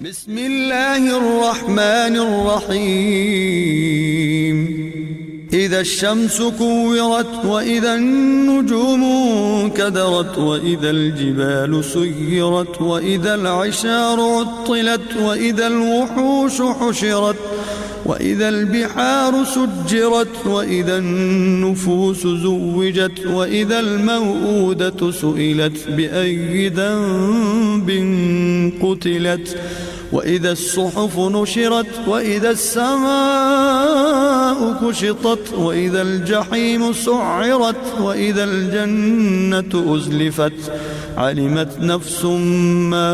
بسم الله الرحمن الرحيم إذا الشمس كورت وإذا النجوم انكدرت وإذا الجبال سيرت وإذا العشار عطلت وإذا الوحوش حشرت وإذا البحار سجرت وإذا النفوس زوجت وإذا الموءودة سئلت بأي ذنب قتلت وإذا الصحف نشرت وإذا السماء كشطت وإذا الجحيم سعرت وإذا الجنة أزلفت علمت نفس ما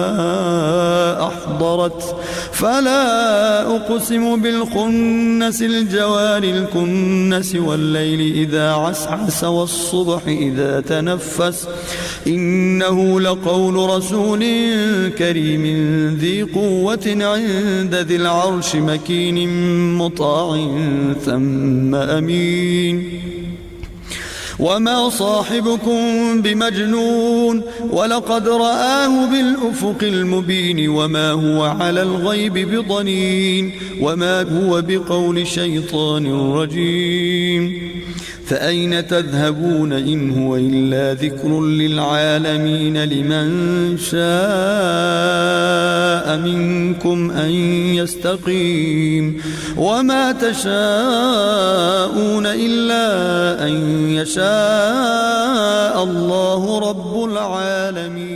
أحضرت فلا أقسم بالخنس الجوار الكنس والليل إذا عسعس والصبح إذا تنفس إنه لقول رسول كريم ذي قوة عند ذي العرش مكين مطاع ثم أمين وما صاحبكم بمجنون ولقد رآه بالأفق المبين وما هو على الغيب بضنين وما هو بقول شيطان رجيم فأين تذهبون إن هو إلا ذكر للعالمين لمن شاء منكم أن يستقيم وما تشاءون إلا أن يشاء الله رب العالمين.